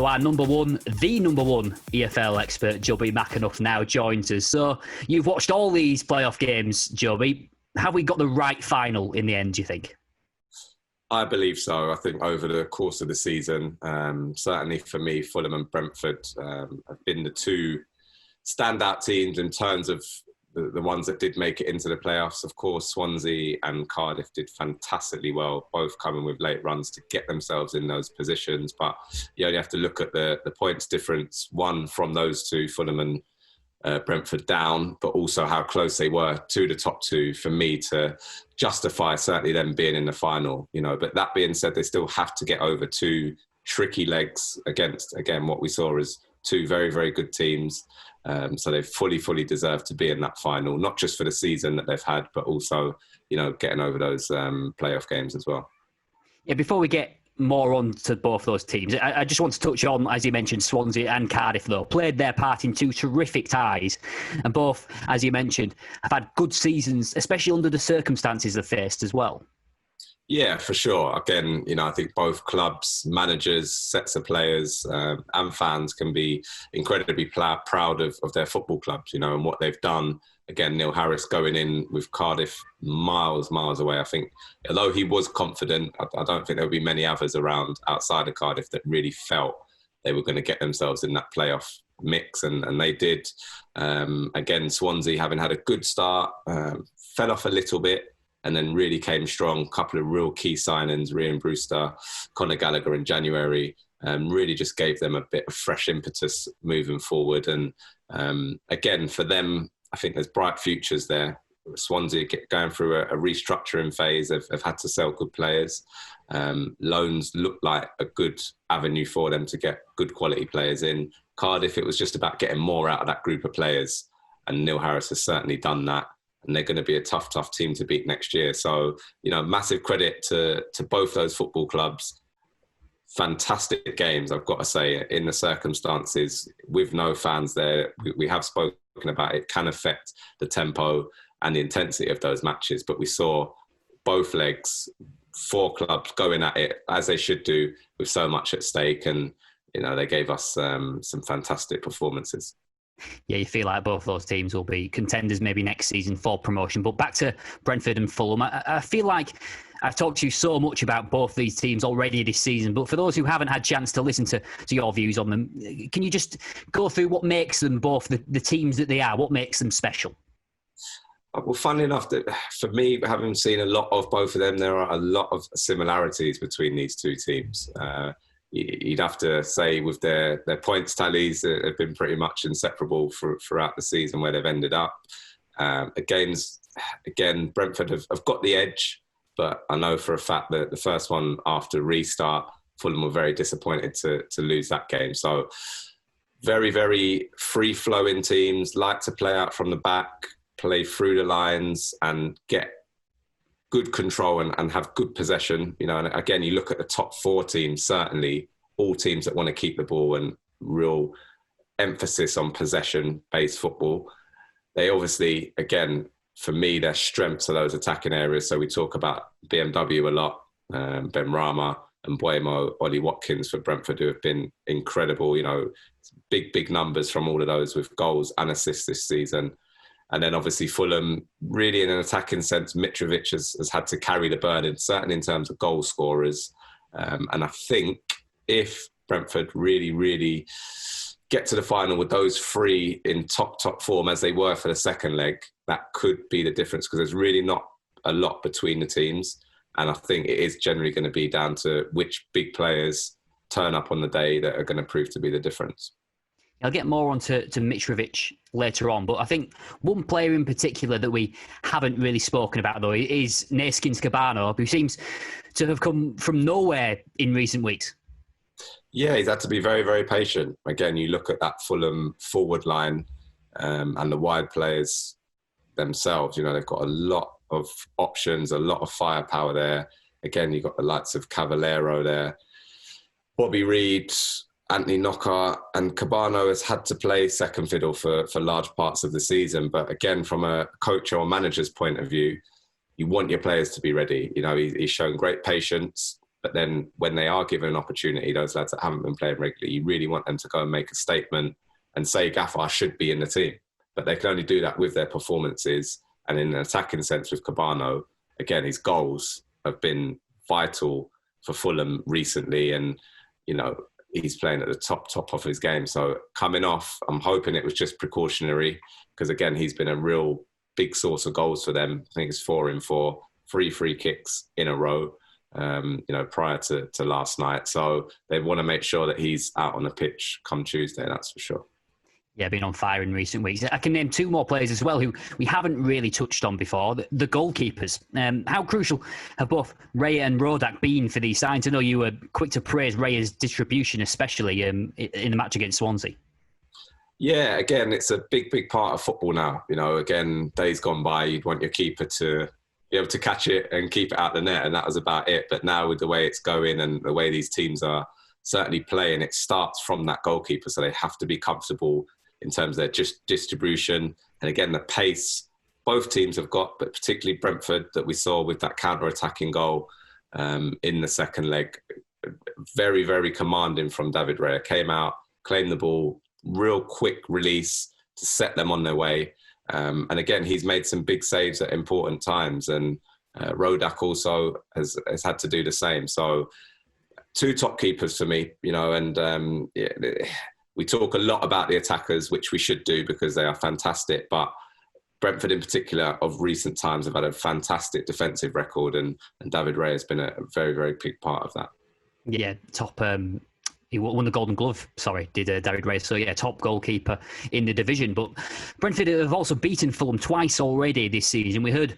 So our the number one EFL expert, Jobi McAnuff, now joins us. So you've watched all these playoff games, Jobi. Have we got the right final in the end, do you think? I believe so. I think over the course of the season, certainly for me, Fulham and Brentford have been the two standout teams in terms of the ones that did make it into the playoffs. Of course, Swansea and Cardiff did fantastically well, both coming with late runs to get themselves in those positions. But you only have to look at the points difference, one from those two, Fulham and Brentford down, but also how close they were to the top two for me to justify certainly them being in the final. But that being said, they still have to get over two tricky legs against, again, what we saw as two very, very good teams. So they fully deserve to be in that final, not just for the season that they've had, but also, getting over those playoff games as well. Yeah, before we get more on to both those teams, I just want to touch on, as you mentioned, Swansea and Cardiff, though, played their part in two terrific ties. And both, as you mentioned, have had good seasons, especially under the circumstances they've faced as well. Yeah, for sure. Again, I think both clubs, managers, sets of players and fans can be incredibly proud of their football clubs, and what they've done. Again, Neil Harris going in with Cardiff miles away. I think, although he was confident, I don't think there will be many others around outside of Cardiff that really felt they were going to get themselves in that playoff mix, and they did. Again, Swansea, having had a good start, fell off a little bit, and then really came strong. A couple of real key signings, Ryan Brewster, Conor Gallagher in January, really just gave them a bit of fresh impetus moving forward. And again, for them, I think there's bright futures there. Swansea going through a restructuring phase. They've had to sell good players. Loans look like a good avenue for them to get good quality players in. Cardiff, it was just about getting more out of that group of players. And Neil Harris has certainly done that. And they're going to be a tough team to beat next year. So, massive credit to both those football clubs. Fantastic games, I've got to say, in the circumstances, with no fans there. We have spoken about it can affect the tempo and the intensity of those matches. But we saw both legs, four clubs going at it, as they should do, with so much at stake. And, they gave us some fantastic performances. Yeah, you feel like both those teams will be contenders maybe next season for promotion. But back to Brentford and Fulham, I feel like I've talked to you so much about both these teams already this season. But for those who haven't had a chance to listen to your views on them, can you just go through what makes them both the teams that they are? What makes them special? Well, funnily enough, that for me, having seen a lot of both of them, there are a lot of similarities between these two teams. You'd have to say with their points tallies have been pretty much inseparable throughout the season where they've ended up. Again, Brentford have got the edge, but I know for a fact that the first one after restart, Fulham were very disappointed to lose that game. So very, very free-flowing teams, like to play out from the back, play through the lines and get good control and have good possession. And again, you look at the top four teams, certainly all teams that want to keep the ball and real emphasis on possession-based football. They obviously, again, for me, their strengths are those attacking areas. So we talk about BMW a lot, Ben Rama and Buemo, Ollie Watkins for Brentford, who have been incredible. Big numbers from all of those with goals and assists this season. And then obviously Fulham, really in an attacking sense, Mitrovic has had to carry the burden, certainly in terms of goal scorers. And I think if Brentford really get to the final with those three in top form as they were for the second leg, that could be the difference, because there's really not a lot between the teams. And I think it is generally going to be down to which big players turn up on the day that are going to prove to be the difference. I'll get more on to Mitrovic later on, but I think one player in particular that we haven't really spoken about, though, is Neeskens Kebano, who seems to have come from nowhere in recent weeks. Yeah, he's had to be very, very patient. Again, you look at that Fulham forward line and the wide players themselves, they've got a lot of options, a lot of firepower there. Again, you've got the likes of Cavallero there, Bobby Reed, Anthony Knockaert, and Kebano has had to play second fiddle for large parts of the season. But again, from a coach or manager's point of view, you want your players to be ready. He's shown great patience. But then when they are given an opportunity, those lads that haven't been playing regularly, you really want them to go and make a statement and say, Gaffer, I should be in the team. But they can only do that with their performances. And in an attacking sense with Cabano, again, his goals have been vital for Fulham recently. And, you know, he's playing at the top of his game. So coming off, I'm hoping it was just precautionary because, again, he's been a real big source of goals for them. I think it's 4 in 4, 3 free kicks in a row, you know, prior to last night. So they want to make sure that he's out on the pitch come Tuesday, that's for sure. Yeah, been on fire in recent weeks. I can name 2 more players as well who we haven't really touched on before, the goalkeepers. How crucial have both Raya and Rodak been for these sides? I know you were quick to praise Raya's distribution, especially in the match against Swansea. Yeah, again, it's a big part of football now. You know, again, days gone by, you'd want your keeper to be able to catch it and keep it out the net, and that was about it. But now with the way it's going and the way these teams are certainly playing, it starts from that goalkeeper. So they have to be comfortable in terms of their just distribution. And again, the pace both teams have got, but particularly Brentford that we saw with that counter-attacking goal in the second leg. Very, very commanding from David Raya. Came out, claimed the ball, real quick release to set them on their way. And again, he's made some big saves at important times. And Rodak also has had to do the same. So 2 top keepers for me, you know, and we talk a lot about the attackers, which we should do because they are fantastic. But Brentford in particular of recent times have had a fantastic defensive record, and David Raya has been a very, very big part of that. Yeah, top. He won the Golden Glove, did David Raya. So, yeah, top goalkeeper in the division. But Brentford have also beaten Fulham twice already this season. We heard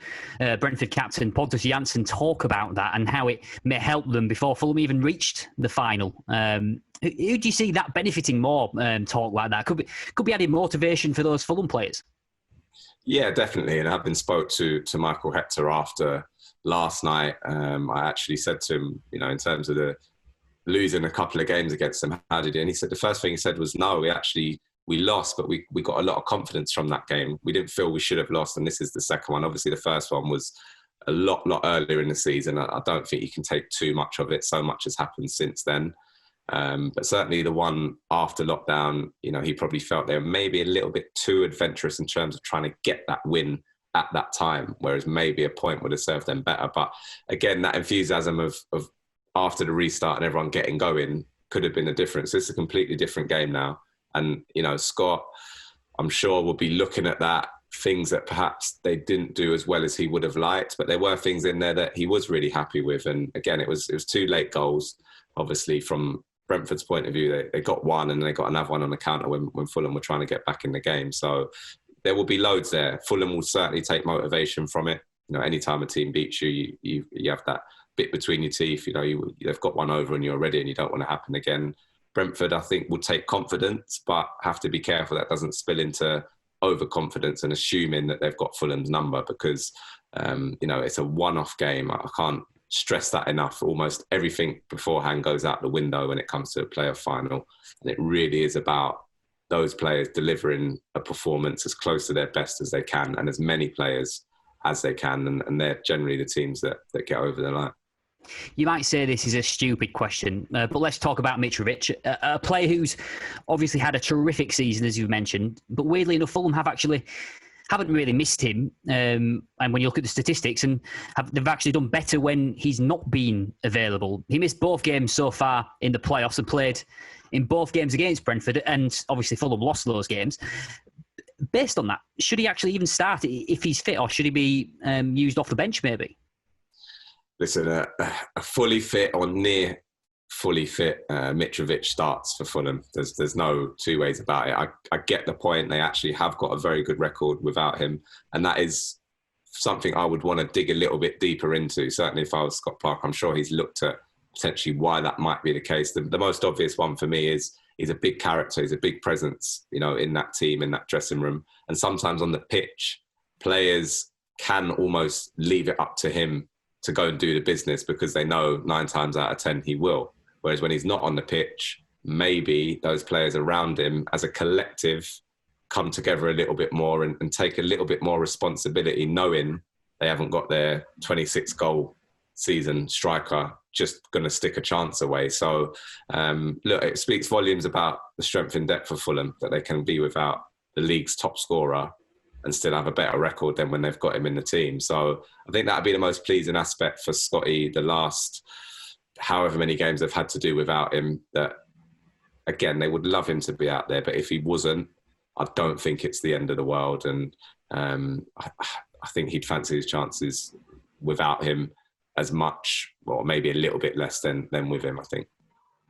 Brentford captain Pontus Jansson talk about that and how it may help them before Fulham even reached the final. Who do you see that benefiting more, talk like that? Could be added motivation for those Fulham players? Yeah, definitely. And I've been spoke to Michael Hector after last night. I actually said to him, you know, in terms of the losing a couple of games against them, how did he? And he said the first thing he said was, no, we lost, but we got a lot of confidence from that game. We didn't feel we should have lost, and this is the second one. Obviously, the first one was a lot earlier in the season. I don't think you can take too much of it. So much has happened since then. But certainly the one after lockdown, you know, he probably felt they were maybe a little bit too adventurous in terms of trying to get that win at that time, whereas maybe a point would have served them better. But again, that enthusiasm of after the restart and everyone getting going could have been the difference. It's a completely different game now. And, you know, Scott, I'm sure, will be looking at that, things that perhaps they didn't do as well as he would have liked, but there were things in there that he was really happy with. And again, it was 2 late goals, obviously, from Brentford's point of view. They got one and they got another one on the counter when Fulham were trying to get back in the game. So there will be loads there. Fulham will certainly take motivation from it. You know, anytime a team beats you, you have that bit between your teeth. You know, they've got one over and you're ready and you don't want to happen again. Brentford, I think, will take confidence, but have to be careful that doesn't spill into overconfidence and assuming that they've got Fulham's number because, you know, it's a one-off game. I can't stress that enough. Almost everything beforehand goes out the window when it comes to a playoff final. And it really is about those players delivering a performance as close to their best as they can and as many players as they can. And they're generally the teams that get over the line. You might say this is a stupid question, but let's talk about Mitrovic, a player who's obviously had a terrific season, as you mentioned, but weirdly enough, Fulham haven't really missed him. And when you look at the statistics, and they've actually done better when he's not been available. He missed both games so far in the playoffs and played in both games against Brentford, and obviously Fulham lost those games. Based on that, should he actually even start if he's fit, or should he be used off the bench maybe? Listen, a fully fit or near fully fit Mitrovic starts for Fulham. There's no 2 ways about it. I get the point. They actually have got a very good record without him. And that is something I would want to dig a little bit deeper into. Certainly if I was Scott Parker, I'm sure he's looked at potentially why that might be the case. The most obvious one for me is he's a big character. He's a big presence, you know, in that team, in that dressing room. And sometimes on the pitch, players can almost leave it up to him to go and do the business because they know 9 times out of 10 he will. Whereas when he's not on the pitch, maybe those players around him as a collective come together a little bit more and take a little bit more responsibility, knowing they haven't got their 26 goal season striker just going to stick a chance away. So, look, it speaks volumes about the strength in depth for Fulham, that they can be without the league's top scorer and still have a better record than when they've got him in the team. So I think that would be the most pleasing aspect for Scotty, the last however many games they've had to do without him, that, again, they would love him to be out there. But if he wasn't, I don't think it's the end of the world. And I think he'd fancy his chances without him as much, or maybe a little bit less than with him, I think.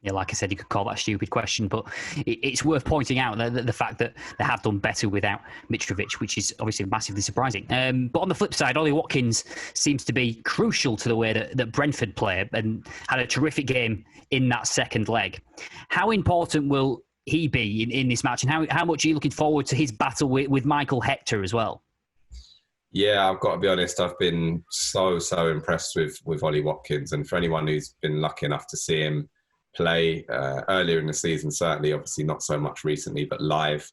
Yeah, like I said, you could call that a stupid question, but it's worth pointing out the fact that they have done better without Mitrovic, which is obviously massively surprising. But on the flip side, Ollie Watkins seems to be crucial to the way that Brentford play, and had a terrific game in that second leg. How important will he be in this match, and how much are you looking forward to his battle with Michael Hector as well? Yeah, I've got to be honest, I've been so impressed with Ollie Watkins. And for anyone who's been lucky enough to see him play earlier in the season, certainly, obviously not so much recently, but live,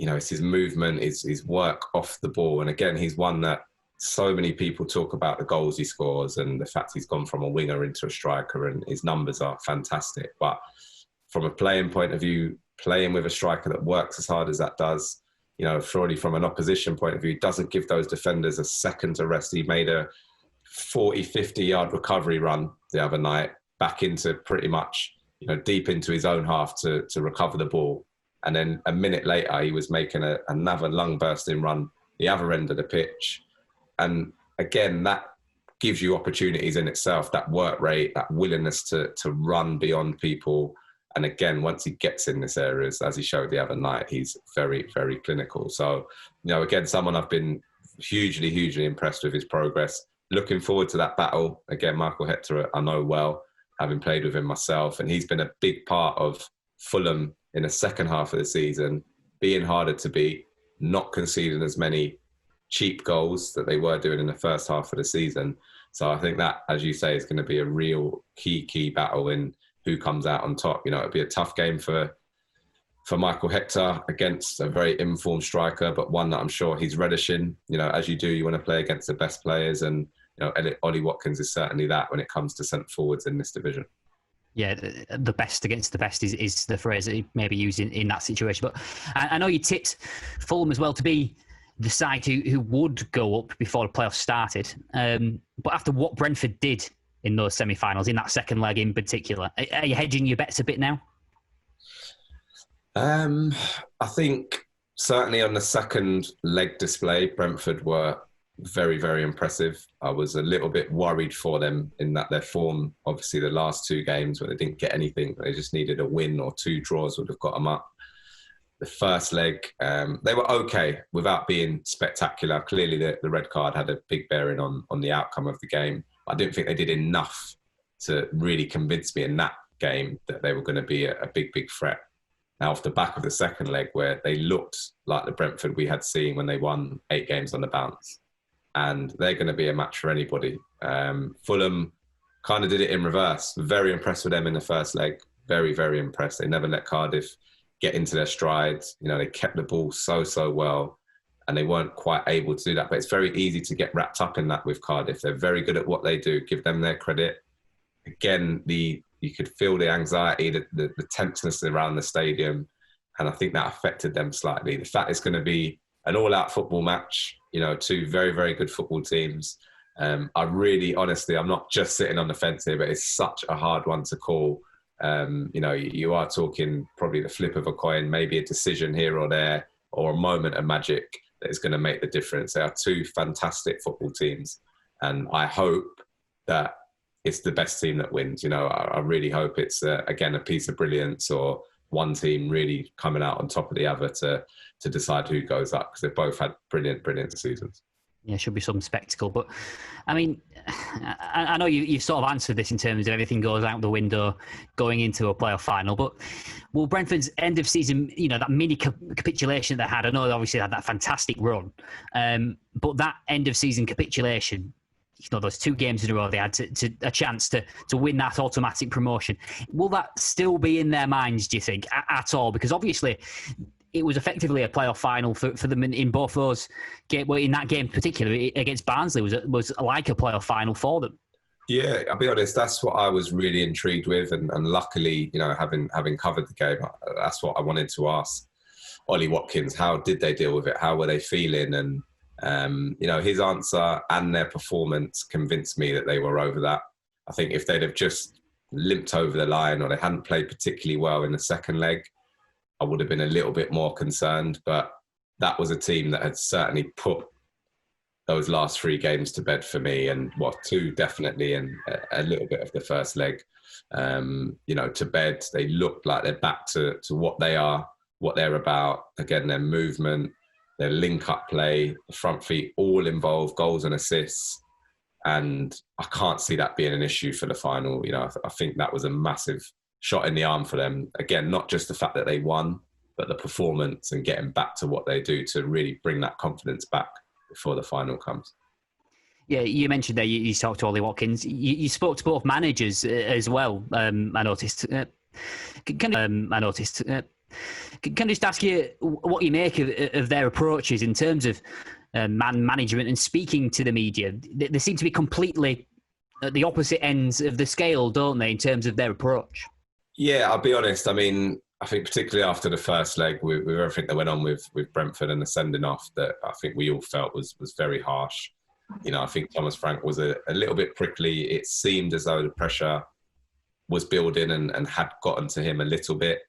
it's his movement, his work off the ball. And again, he's one that so many people talk about the goals he scores and the fact he's gone from a winger into a striker, and his numbers are fantastic. But from a playing point of view, playing with a striker that works as hard as that does, surely from an opposition point of view, doesn't give those defenders a second to rest. He made a 40, 50-yard recovery run the other night, back into pretty much, deep into his own half to recover the ball. And then a minute later, he was making another lung-bursting run the other end of the pitch. And again, that gives you opportunities in itself, that work rate, that willingness to run beyond people. And again, once he gets in this areas, as he showed the other night, he's very, very clinical. So, again, someone I've been hugely, hugely impressed with his progress. Looking forward to that battle. Again, Michael Hector, I know well, having played with him myself. And he's been a big part of Fulham in the second half of the season, being harder to beat, not conceding as many cheap goals that they were doing in the first half of the season. So I think that, as you say, is going to be a real key battle in who comes out on top. It'll be a tough game for Michael Hector against a very informed striker, but one that I'm sure he's relishing. As you do, you want to play against the best players, and Ollie Watkins is certainly that when it comes to centre forwards in this division. Yeah, the best against the best is the phrase that he may be using in that situation. But I know you tipped Fulham as well to be the side who would go up before the playoffs started. But after what Brentford did in those semi-finals, in that second leg in particular, are you hedging your bets a bit now? I think certainly on the second leg display, Brentford were very, very impressive. I was a little bit worried for them in that their form, obviously the last two games where they didn't get anything, they just needed a win or two draws would have got them up. The first leg, they were okay without being spectacular. Clearly the red card had a big bearing on the outcome of the game. I didn't think they did enough to really convince me in that game that they were going to be a big threat. Now, off the back of the second leg, where they looked like the Brentford we had seen when they won 8 games on the bounce, and they're going to be a match for anybody. Fulham kind of did it in reverse. Very impressed with them in the first leg. Very, very impressed. They never let Cardiff get into their strides. They kept the ball so well, and they weren't quite able to do that. But it's very easy to get wrapped up in that with Cardiff. They're very good at what they do. Give them their credit. Again, you could feel the anxiety, the tenseness around the stadium, and I think that affected them slightly. The fact it's going to be an all-out football match, two very, very good football teams. I really, honestly, I'm not just sitting on the fence here, but it's such a hard one to call. You are talking probably the flip of a coin, maybe a decision here or there, or a moment of magic that is going to make the difference. They are two fantastic football teams, and I hope that it's the best team that wins. I really hope it's, again, a piece of brilliance, or one team really coming out on top of the other to decide who goes up, because they've both had brilliant seasons. Yeah, should be some spectacle. But, I mean, I know you've sort of answered this in terms of everything goes out the window going into a playoff final, but will Brentford's end of season, that mini capitulation they had, I know they obviously had that fantastic run, but that end of season capitulation, those 2 games in a row they had a chance to win that automatic promotion. Will that still be in their minds, do you think, at all? Because obviously it was effectively a playoff final for them in both those games. Well, in that game in particular against Barnsley was like a playoff final for them. Yeah, I'll be honest, that's what I was really intrigued with. And luckily, having covered the game, that's what I wanted to ask Ollie Watkins. How did they deal with it? How were they feeling? And, his answer and their performance convinced me that they were over that. I think if they'd have just limped over the line or they hadn't played particularly well in the second leg, I would have been a little bit more concerned. But that was a team that had certainly put those last 3 games to bed for me, and 2 definitely, and a little bit of the first leg, to bed. They looked like they're back to what they are, what they're about. Again, their movement, their link-up play, the front feet, all involved goals and assists. And I can't see that being an issue for the final. I think that was a massive shot in the arm for them. Again, not just the fact that they won, but the performance and getting back to what they do to really bring that confidence back before the final comes. Yeah, you mentioned there you talked to Ollie Watkins. You spoke to both managers as well. I noticed. Can I just ask you what you make of their approaches in terms of man management and speaking to the media? They seem to be completely at the opposite ends of the scale, don't they, in terms of their approach? Yeah, I'll be honest. I mean, I think particularly after the first leg, with everything that went on with Brentford and the sending off, that I think we all felt was very harsh. I think Thomas Frank was a little bit prickly. It seemed as though the pressure was building and had gotten to him a little bit.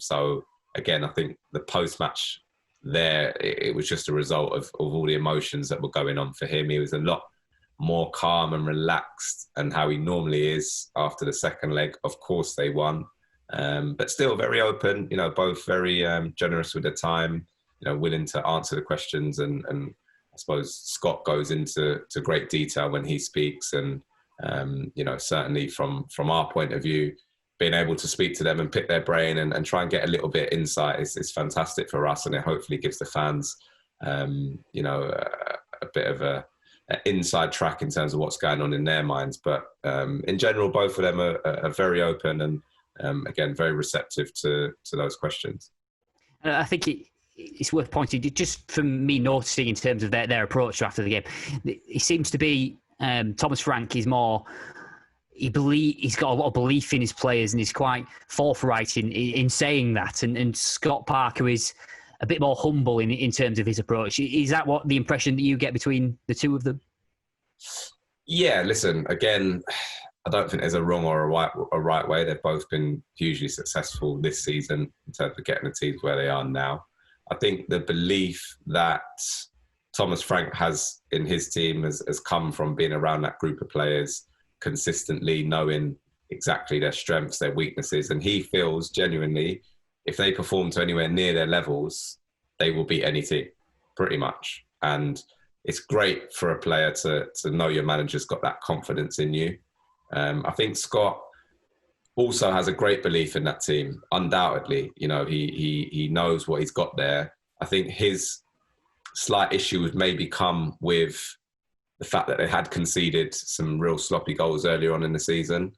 So again, I think the post-match there, it was just a result of all the emotions that were going on for him. He was a lot more calm and relaxed and how he normally is after the second leg. Of course they won. But still very open, both very generous with their time, willing to answer the questions. And I suppose Scott goes into great detail when he speaks. And, certainly from our point of view, being able to speak to them and pick their brain and try and get a little bit insight is fantastic for us. And it hopefully gives the fans, a bit of an inside track in terms of what's going on in their minds. But in general, both of them are very open and, again, very receptive to those questions. I think it's worth pointing, just from me noticing in terms of their approach after the game, it seems to be Thomas Frank is more, he's got a lot of belief in his players and he's quite forthright in saying that. And Scott Parker is a bit more humble in terms of his approach. Is that what the impression that you get between the two of them? Yeah, listen, again, I don't think there's a wrong or a right way. They've both been hugely successful this season in terms of getting the teams where they are now. I think the belief that Thomas Frank has in his team has come from being around that group of players consistently, knowing exactly their strengths, their weaknesses. And he feels genuinely, if they perform to anywhere near their levels, they will beat any team, pretty much. And it's great for a player to know your manager's got that confidence in you. I think Scott also has a great belief in that team, undoubtedly. He knows what he's got there. I think his slight issue would maybe come with the fact that they had conceded some real sloppy goals earlier on in the season.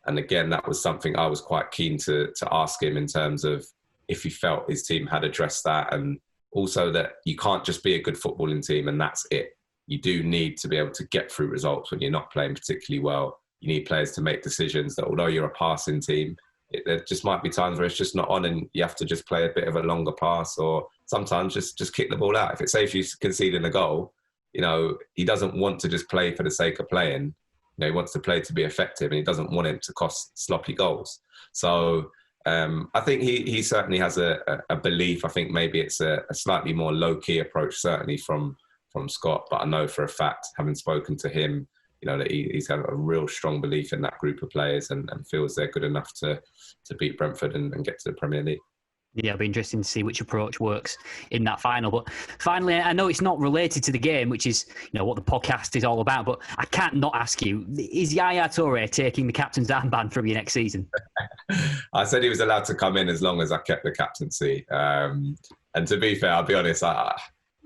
And again, that was something I was quite keen to ask him in terms of if he felt his team had addressed that. And also that you can't just be a good footballing team and that's it. You do need to be able to get through results when you're not playing particularly well. You need players to make decisions that although you're a passing team, there just might be times where it's just not on and you have to just play a bit of a longer pass or sometimes just kick the ball out. If it saves you conceding a goal, he doesn't want to just play for the sake of playing. He wants to play to be effective and he doesn't want it to cost sloppy goals. So I think he certainly has a belief. I think maybe it's a slightly more low-key approach, certainly from Scott. But I know for a fact, having spoken to him, that he's got a real strong belief in that group of players and feels they're good enough to beat Brentford and get to the Premier League. Yeah, it'll be interesting to see which approach works in that final. But finally, I know it's not related to the game, which is what the podcast is all about, but I can't not ask you, is Yaya Touré taking the captain's armband from you next season? I said he was allowed to come in as long as I kept the captaincy. And to be fair, I'll be honest,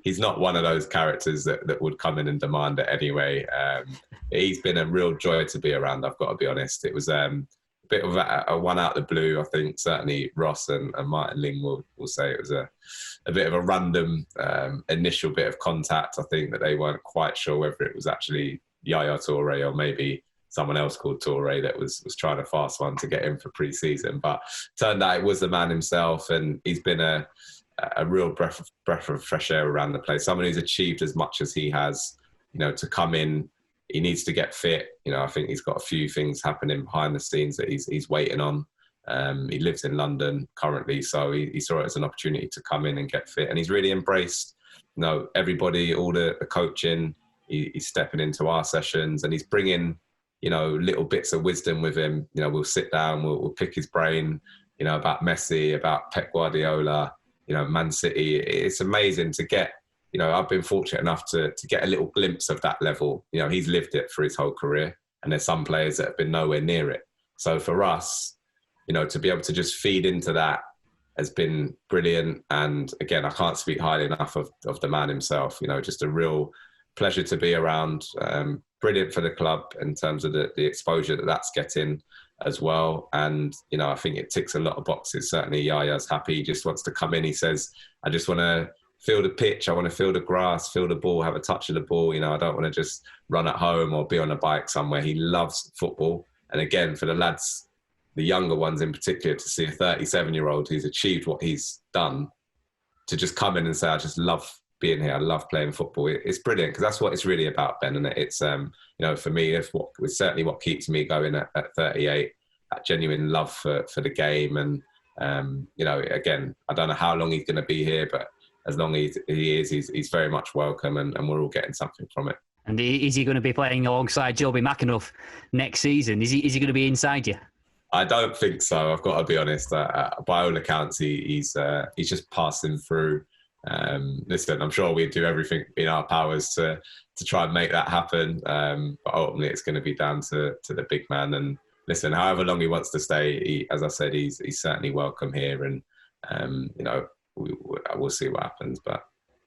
he's not one of those characters that would come in and demand it anyway. He's been a real joy to be around, I've got to be honest. It was a bit of a one out of the blue. I think certainly Ross and Martin Ling will say it was a bit of a random initial bit of contact. I think that they weren't quite sure whether it was actually Yaya Touré or maybe someone else called Touré that was trying to fast one to get in for pre-season. But turned out it was the man himself, and he's been a real breath of fresh air around the place. Someone who's achieved as much as he has, to come in. He needs to get fit. I think he's got a few things happening behind the scenes that he's waiting on. He lives in London currently, so he saw it as an opportunity to come in and get fit. And he's really embraced, everybody, all the coaching. He's stepping into our sessions, and he's bringing, little bits of wisdom with him. We'll sit down, we'll pick his brain, about Messi, about Pep Guardiola, Man City. It's amazing to get, I've been fortunate enough to get a little glimpse of that level. He's lived it for his whole career, and there's some players that have been nowhere near it. So for us, to be able to just feed into that has been brilliant. And again, I can't speak highly enough of the man himself. Just a real pleasure to be around. Brilliant for the club in terms of the exposure that's getting as well. And, I think it ticks a lot of boxes. Certainly Yaya's happy. He just wants to come in. He says, I just want to feel the pitch. I want to feel the grass, feel the ball, have a touch of the ball. I don't want to just run at home or be on a bike somewhere. He loves football. And again, for the lads, the younger ones in particular, to see a 37-year-old who's achieved what he's done, to just come in and say, I just love being here. I love playing football. It's brilliant, because that's what it's really about, Ben. And it's, for me, it's certainly what keeps me going at 38, that genuine love for the game. And, again, I don't know how long he's going to be here, but as long as he is, he's very much welcome, and we're all getting something from it. And is he going to be playing alongside Jobi McAnuff next season? Is he going to be inside you? I don't think so. I've got to be honest. By all accounts, he's just passing through. Listen, I'm sure we do everything in our powers to try and make that happen. But ultimately, it's going to be down to the big man. And listen, however long he wants to stay, as I said, he's certainly welcome here. And we'll see what happens. But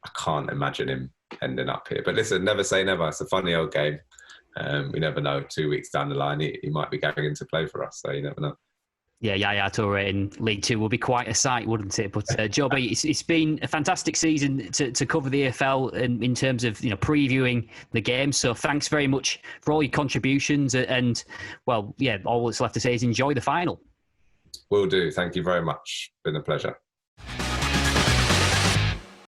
I can't imagine him ending up here. But listen, never say never. It's a funny old game. We never know. 2 weeks down the line, he might be going into play for us. So you never know. Yeah, Yaya Touré in League Two will be quite a sight, wouldn't it? But Jobi, it's been a fantastic season to cover the EFL in terms of previewing the game. So thanks very much for all your contributions. And all that's left to say is enjoy the final. Will do. Thank you very much. Been a pleasure.